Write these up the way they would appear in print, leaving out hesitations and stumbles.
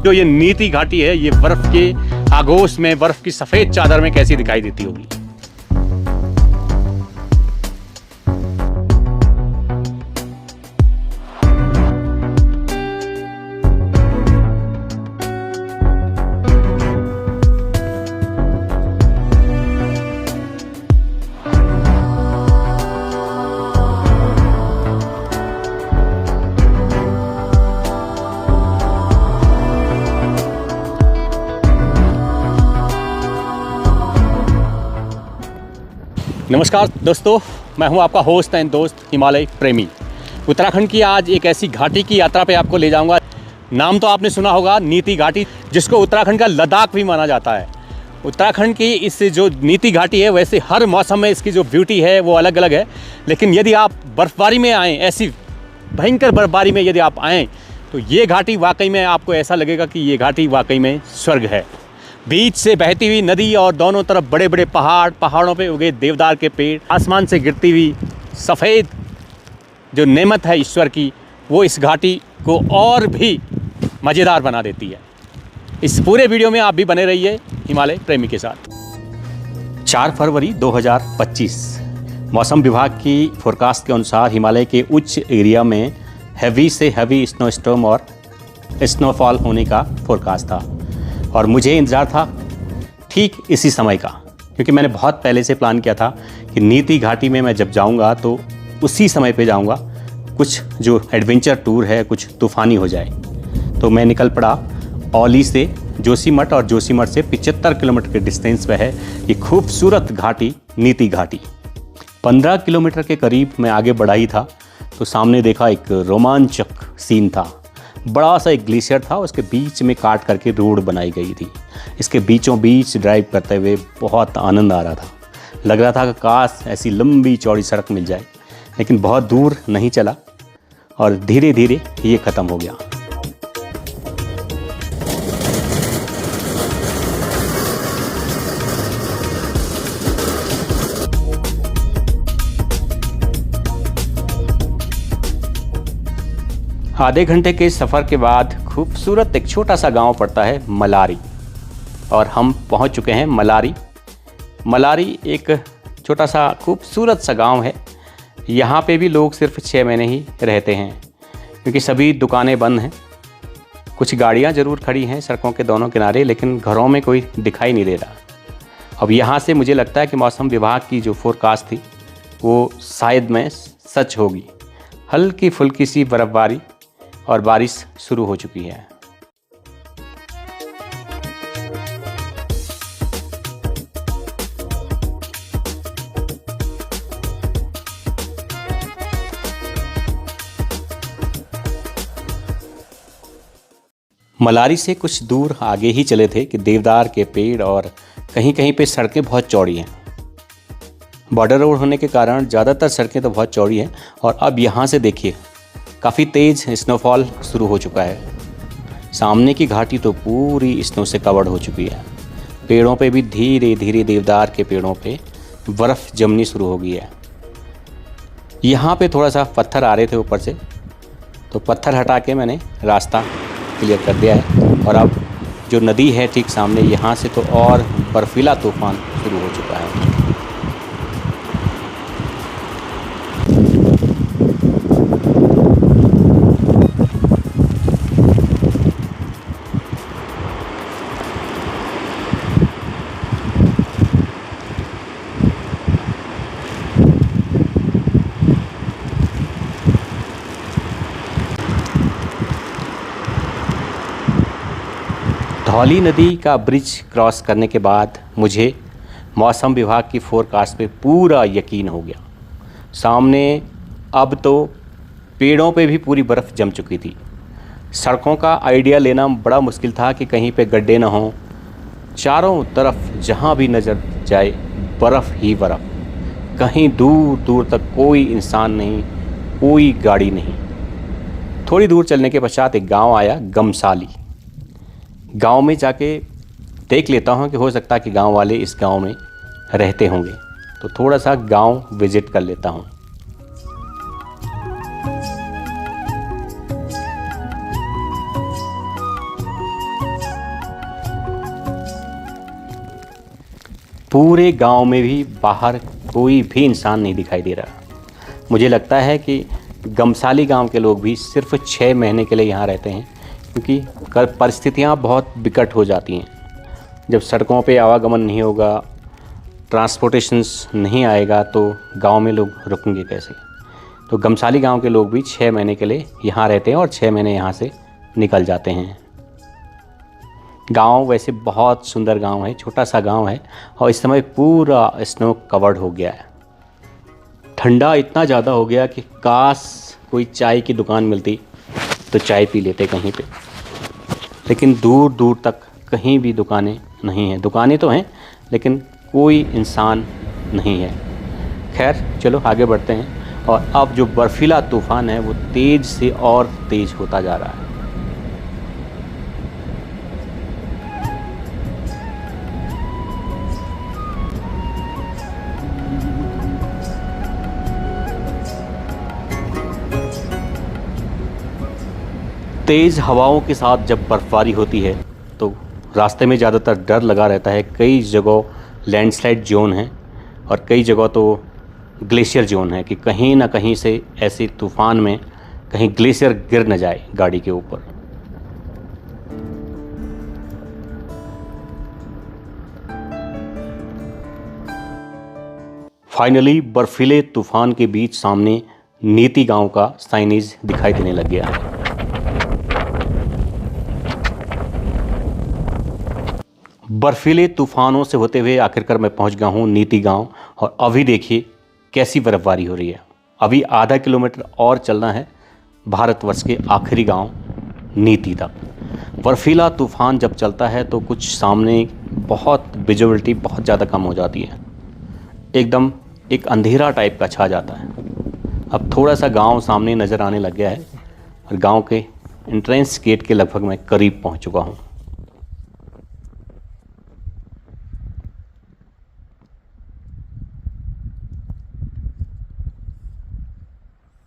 जो ये नीति घाटी है, ये बर्फ के आगोश में, बर्फ की सफेद चादर में कैसी दिखाई देती होगी। नमस्कार दोस्तों, मैं हूं आपका होस्ट एंड दोस्त हिमालय प्रेमी। उत्तराखंड की आज एक ऐसी घाटी की यात्रा पे आपको ले जाऊंगा। नाम तो आपने सुना होगा, नीति घाटी, जिसको उत्तराखंड का लद्दाख भी माना जाता है। उत्तराखंड की इस जो नीति घाटी है, वैसे हर मौसम में इसकी जो ब्यूटी है वो अलग अलग है। लेकिन यदि आप बर्फ़बारी में आएँ, ऐसी भयंकर बर्फ़बारी में यदि आप आएँ, तो ये घाटी वाकई में आपको ऐसा लगेगा कि ये घाटी वाकई में स्वर्ग है। बीच से बहती हुई नदी और दोनों तरफ बड़े बड़े पहाड़, पहाड़ों पे उगे देवदार के पेड़, आसमान से गिरती हुई सफ़ेद जो नेमत है ईश्वर की, वो इस घाटी को और भी मज़ेदार बना देती है। इस पूरे वीडियो में आप भी बने रहिए हिमालय प्रेमी के साथ। 4 फरवरी 2025 मौसम विभाग की फोरकास्ट के अनुसार हिमालय के उच्च एरिया में हैवी से हैवी स्नो स्टॉर्म और स्नोफॉल होने का फोरकास्ट था। और मुझे इंतज़ार था ठीक इसी समय का, क्योंकि मैंने बहुत पहले से प्लान किया था कि नीति घाटी में मैं जब जाऊंगा तो उसी समय पे जाऊंगा, कुछ जो एडवेंचर टूर है कुछ तूफ़ानी हो जाए। तो मैं निकल पड़ा औली से जोशीमठ, और जोशीमठ से 75 किलोमीटर के डिस्टेंस पे है ये खूबसूरत घाटी नीति घाटी। 15 किलोमीटर के करीब मैं आगे बढ़ा ही था तो सामने देखा एक रोमांचक सीन था। बड़ा सा एक ग्लेशियर था, उसके बीच में काट करके रोड बनाई गई थी। इसके बीचों बीच ड्राइव करते हुए बहुत आनंद आ रहा था। लग रहा था कि काश ऐसी लंबी चौड़ी सड़क मिल जाए, लेकिन बहुत दूर नहीं चला और धीरे धीरे ये ख़त्म हो गया। आधे घंटे के सफ़र के बाद खूबसूरत एक छोटा सा गांव पड़ता है मलारी, और हम पहुंच चुके हैं मलारी। मलारी एक छोटा सा खूबसूरत सा गांव है। यहाँ पे भी लोग सिर्फ 6 महीने ही रहते हैं, क्योंकि सभी दुकानें बंद हैं। कुछ गाड़ियाँ ज़रूर खड़ी हैं सड़कों के दोनों किनारे, लेकिन घरों में कोई दिखाई नहीं दे रहा। अब यहाँ से मुझे लगता है कि मौसम विभाग की जो फोरकास्ट थी वो शायद में सच होगी। हल्की फुल्की सी बर्फ़बारी और बारिश शुरू हो चुकी है। मलारी से कुछ दूर आगे ही चले थे कि देवदार के पेड़ और कहीं कहीं पे सड़कें बहुत चौड़ी हैं। बॉर्डर रोड होने के कारण ज़्यादातर सड़कें तो बहुत चौड़ी हैं। और अब यहाँ से देखिए, काफ़ी तेज़ स्नोफॉल शुरू हो चुका है। सामने की घाटी तो पूरी स्नो से कवर्ड हो चुकी है। पेड़ों पे भी धीरे धीरे, देवदार के पेड़ों पे बर्फ़ जमनी शुरू हो गई है। यहाँ पे थोड़ा सा पत्थर आ रहे थे ऊपर से, तो पत्थर हटा के मैंने रास्ता क्लियर कर दिया है। और अब जो नदी है ठीक सामने, यहाँ से तो और बर्फीला तूफ़ान शुरू हो चुका है। धौली नदी का ब्रिज क्रॉस करने के बाद मुझे मौसम विभाग की फोरकास्ट पे पूरा यकीन हो गया। सामने अब तो पेड़ों पे भी पूरी बर्फ़ जम चुकी थी। सड़कों का आइडिया लेना बड़ा मुश्किल था कि कहीं पे गड्ढे ना हों। चारों तरफ जहाँ भी नज़र जाए बर्फ़ ही बर्फ़। कहीं दूर दूर तक कोई इंसान नहीं, कोई गाड़ी नहीं। थोड़ी दूर चलने के पश्चात एक गांव आया, गमसाली। गांव में जाके देख लेता हूं कि हो सकता है कि गांव वाले इस गांव में रहते होंगे, तो थोड़ा सा गांव विज़िट कर लेता हूं। पूरे गांव में भी बाहर कोई भी इंसान नहीं दिखाई दे रहा। मुझे लगता है कि गमसाली गांव के लोग भी सिर्फ 6 महीने के लिए यहाँ रहते हैं, क्योंकि परिस्थितियाँ बहुत विकट हो जाती हैं। जब सड़कों पे आवागमन नहीं होगा, ट्रांसपोर्टेशंस नहीं आएगा, तो गांव में लोग रुकेंगे कैसे। तो गमसाली गांव के लोग भी 6 महीने के लिए यहाँ रहते हैं और 6 महीने यहाँ से निकल जाते हैं। गांव वैसे बहुत सुंदर गांव है, छोटा सा गांव है और इस समय पूरा स्नो कवर्ड हो गया है। ठंडा इतना ज़्यादा हो गया कि काश कोई चाय की दुकान मिलती तो चाय पी लेते कहीं पे, लेकिन दूर दूर तक कहीं भी दुकानें नहीं हैं। दुकानें तो हैं लेकिन कोई इंसान नहीं है। खैर चलो आगे बढ़ते हैं। और अब जो बर्फीला तूफ़ान है वो तेज़ से और तेज़ होता जा रहा है। तेज़ हवाओं के साथ जब बर्फ़बारी होती है तो रास्ते में ज़्यादातर डर लगा रहता है। कई जगह लैंडस्लाइड जोन है और कई जगह तो ग्लेशियर जोन है कि कहीं ना कहीं से ऐसे तूफ़ान में कहीं ग्लेशियर गिर न जाए गाड़ी के ऊपर। फाइनली बर्फीले तूफ़ान के बीच सामने नीति गांव का साइनेज दिखाई देने लग गया है। बर्फीले तूफ़ानों से होते हुए आखिरकार मैं पहुंच गया हूं नीति गांव। और अभी देखिए कैसी बर्फ़बारी हो रही है। अभी आधा किलोमीटर और चलना है भारतवर्ष के आखिरी गांव नीति तक। बर्फीला तूफ़ान जब चलता है तो कुछ सामने बहुत विजिबिलिटी बहुत ज़्यादा कम हो जाती है, एकदम एक अंधेरा टाइप का छा जाता है। अब थोड़ा सा गांव सामने नज़र आने लग गया है और गांव के एंट्रेंस गेट के लगभग मैं करीब पहुंच चुका हूं।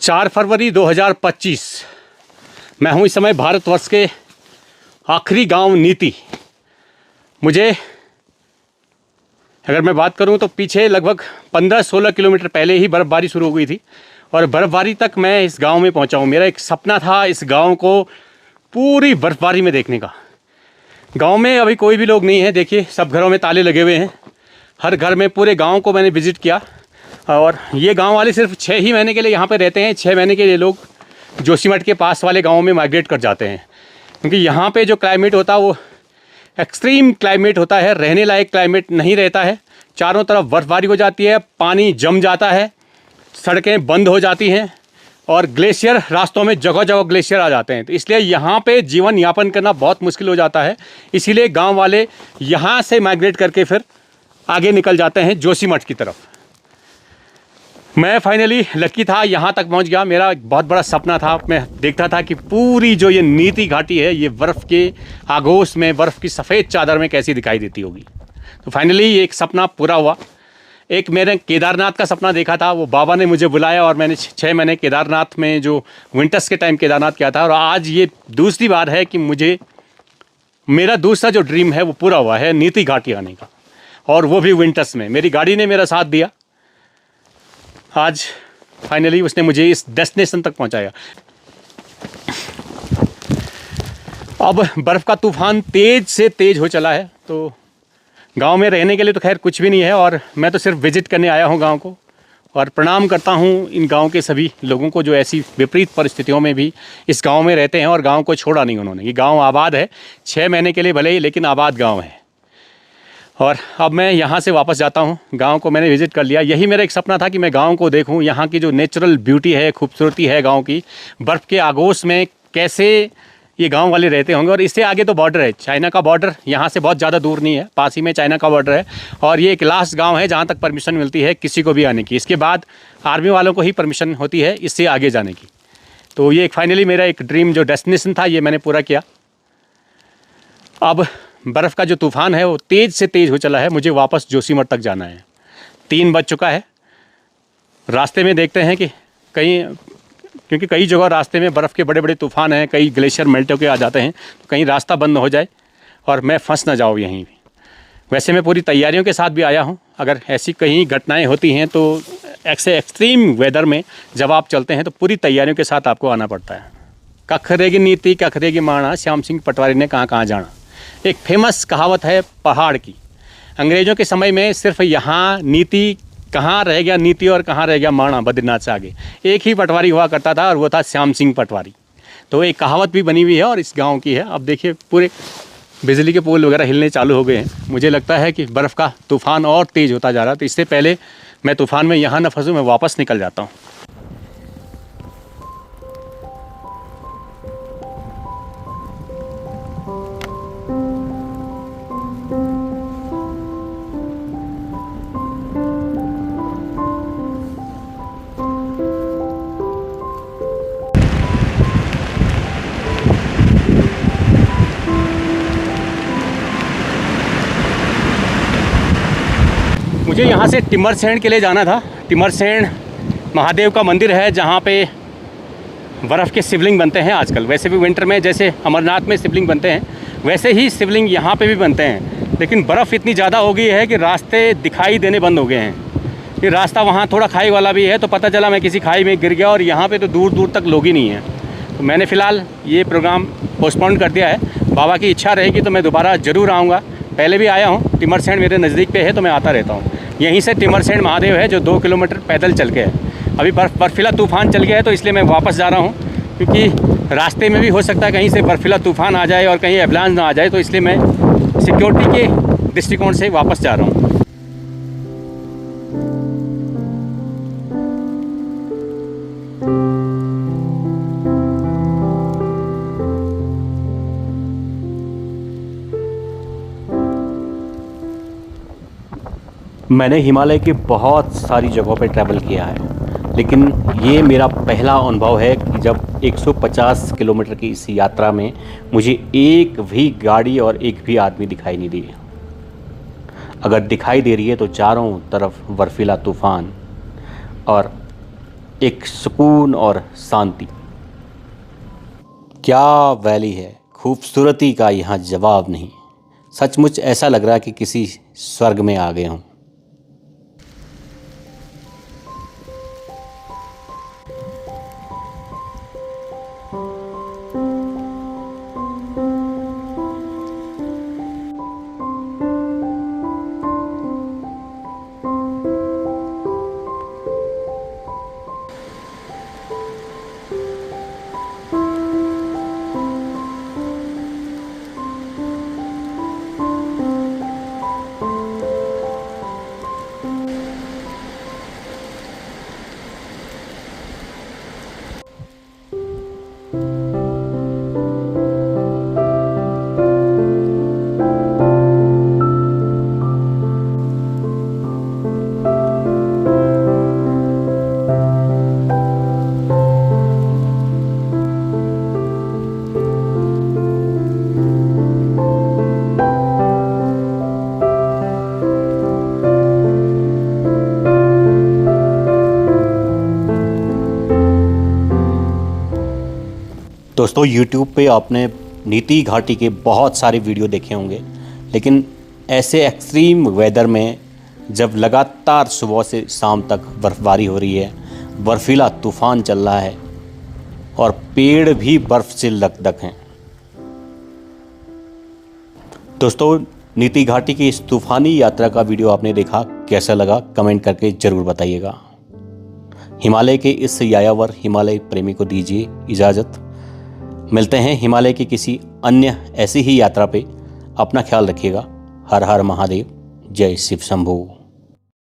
4 फरवरी 2025। मैं हूं इस समय भारतवर्ष के आखिरी गांव नीति। मुझे अगर मैं बात करूं तो पीछे लगभग 15-16 किलोमीटर पहले ही बर्फ़बारी शुरू हो गई थी और बर्फ़बारी तक मैं इस गांव में पहुंचा हूं। मेरा एक सपना था इस गांव को पूरी बर्फ़बारी में देखने का। गांव में अभी कोई भी लोग नहीं है। देखिए सब घरों में ताले लगे हुए हैं। हर घर में पूरे गांव को मैंने विज़िट किया और ये गांव वाले सिर्फ 6 ही महीने के लिए यहाँ पे रहते हैं। 6 महीने के लिए लोग जोशीमठ के पास वाले गाँव में माइग्रेट कर जाते हैं, क्योंकि यहाँ पे जो क्लाइमेट होता है वो एक्सट्रीम क्लाइमेट होता है, रहने लायक क्लाइमेट नहीं रहता है। चारों तरफ बर्फ़बारी हो जाती है, पानी जम जाता है, सड़कें बंद हो जाती हैं और ग्लेशियर रास्तों में जगह जगह ग्लेशियर आ जाते हैं। तो इसलिए यहाँ पे जीवन यापन करना बहुत मुश्किल हो जाता है। इसीलिए गाँव वाले यहाँ से माइग्रेट करके फिर आगे निकल जाते हैं जोशीमठ की तरफ। मैं फाइनली लकी था, यहाँ तक पहुँच गया। मेरा एक बहुत बड़ा सपना था। मैं देखता था कि पूरी जो ये नीति घाटी है ये बर्फ़ के आगोश में, बर्फ़ की सफ़ेद चादर में कैसी दिखाई देती होगी। तो फाइनली ये एक सपना पूरा हुआ। एक मैंने केदारनाथ का सपना देखा था, वो बाबा ने मुझे बुलाया और मैंने 6 महीने केदारनाथ में जो विंटर्स के टाइम केदारनाथ किया था। और आज ये दूसरी बार है कि मुझे मेरा दूसरा जो ड्रीम है वो पूरा हुआ है, नीति घाटी आने का, और वो भी विंटर्स में। मेरी गाड़ी ने मेरा साथ दिया। आज फाइनली उसने मुझे इस डेस्टिनेशन तक पहुंचाया। अब बर्फ़ का तूफ़ान तेज़ से तेज़ हो चला है, तो गांव में रहने के लिए तो खैर कुछ भी नहीं है और मैं तो सिर्फ विज़िट करने आया हूं गांव को। और प्रणाम करता हूं इन गांव के सभी लोगों को जो ऐसी विपरीत परिस्थितियों में भी इस गांव में रहते हैं और गांव को छोड़ा नहीं उन्होंने। ये गांव आबाद है, 6 महीने के लिए भले ही, लेकिन आबाद गाँव है। और अब मैं यहाँ से वापस जाता हूँ। गांव को मैंने विज़िट कर लिया। यही मेरा एक सपना था कि मैं गांव को देखूँ, यहाँ की जो नेचुरल ब्यूटी है, खूबसूरती है गांव की, बर्फ़ के आगोश में कैसे ये गांव वाले रहते होंगे। और इससे आगे तो बॉर्डर है, चाइना का बॉर्डर यहाँ से बहुत ज़्यादा दूर नहीं है, पास ही में चाइना का बॉर्डर है। और ये एक लास्ट गाँव है जहाँ तक परमिशन मिलती है किसी को भी आने की। इसके बाद आर्मी वालों को ही परमिशन होती है इससे आगे जाने की। तो ये एक फाइनली मेरा एक ड्रीम जो डेस्टिनेशन था ये मैंने पूरा किया। अब बर्फ़ का जो तूफ़ान है वो तेज़ से तेज़ हो चला है। मुझे वापस जोशीमठ तक जाना है। 3 बज चुका है। रास्ते में देखते हैं कि कहीं, क्योंकि कई जगह रास्ते में बर्फ़ के बड़े बड़े तूफ़ान हैं, कई ग्लेशियर मेल्ट होकर आ जाते हैं, तो कहीं रास्ता बंद न हो जाए और मैं फंस ना जाऊँ यहीं भी। वैसे मैं पूरी तैयारियों के साथ भी आया हूँ। अगर ऐसी कहीं घटनाएं होती हैं तो ऐसे एक्सट्रीम वेदर में जब आप चलते हैं तो पूरी तैयारियों के साथ आपको आना पड़ता है। कखरेगी नीति कखरेगी माणा, श्याम सिंह पटवारी ने कहाँ कहाँ जाना। एक फेमस कहावत है पहाड़ की। अंग्रेज़ों के समय में सिर्फ यहाँ नीति कहाँ रह गया नीति और कहाँ रह गया माणा, बद्रीनाथ से आगे एक ही पटवारी हुआ करता था और वो था श्याम सिंह पटवारी। तो एक कहावत भी बनी हुई है और इस गांव की है। अब देखिए पूरे बिजली के पोल वगैरह हिलने चालू हो गए हैं। मुझे लगता है कि बर्फ़ का तूफ़ान और तेज़ होता जा रहा है। तो इससे पहले मैं तूफ़ान में यहाँ न फंसूँ, मैं वापस निकल जाता हूँ। मुझे यहाँ से टिमरसेन के लिए जाना था। टिमरसेन महादेव का मंदिर है जहाँ पे बर्फ़ के शिवलिंग बनते हैं आजकल। वैसे भी विंटर में जैसे अमरनाथ में शिवलिंग बनते हैं वैसे ही शिवलिंग यहाँ पे भी बनते हैं। लेकिन बर्फ़ इतनी ज़्यादा हो गई है कि रास्ते दिखाई देने बंद हो गए हैं। ये रास्ता वहाँ थोड़ा खाई वाला भी है, तो पता चला मैं किसी खाई में गिर गया और यहाँ पे तो दूर दूर तक लोग ही नहीं हैं। तो मैंने फ़िलहाल ये प्रोग्राम पोस्टपोन कर दिया है। बाबा की इच्छा रहेगी तो मैं दोबारा ज़रूर आऊँगा। पहले भी आया हूँ, टिमरसेन मेरे नज़दीक पे है तो मैं आता रहता हूँ। यहीं से टिमरसेन महादेव है जो 2 किलोमीटर पैदल चल के है। अभी बर्फीला तूफ़ान चल गया है तो इसलिए मैं वापस जा रहा हूँ, क्योंकि रास्ते में भी हो सकता है कहीं से बर्फीला तूफ़ान आ जाए और कहीं एवलांच ना आ जाए। तो इसलिए मैं सिक्योरिटी के दृष्टिकोण से वापस जा रहा हूँ। मैंने हिमालय की बहुत सारी जगहों पर ट्रैवल किया है, लेकिन ये मेरा पहला अनुभव है कि जब 150 किलोमीटर की इस यात्रा में मुझे एक भी गाड़ी और एक भी आदमी दिखाई नहीं दिए। अगर दिखाई दे रही है तो चारों तरफ बर्फीला तूफ़ान और एक सुकून और शांति। क्या वैली है, खूबसूरती का यहाँ जवाब नहीं। सचमुच ऐसा लग रहा है कि किसी स्वर्ग में आ गए हों। दोस्तों YouTube पे आपने नीति घाटी के बहुत सारे वीडियो देखे होंगे, लेकिन ऐसे एक्सट्रीम वेदर में जब लगातार सुबह से शाम तक बर्फ़बारी हो रही है, बर्फीला तूफ़ान चल रहा है और पेड़ भी बर्फ़ से लकदक हैं। दोस्तों, नीति घाटी की इस तूफ़ानी यात्रा का वीडियो आपने देखा, कैसा लगा कमेंट करके ज़रूर बताइएगा। हिमालय के इस यायावर हिमालय प्रेमी को दीजिए इजाज़त। मिलते हैं हिमालय की किसी अन्य ऐसी ही यात्रा पे। अपना ख्याल रखिएगा। हर हर महादेव, जय शिव शंभू।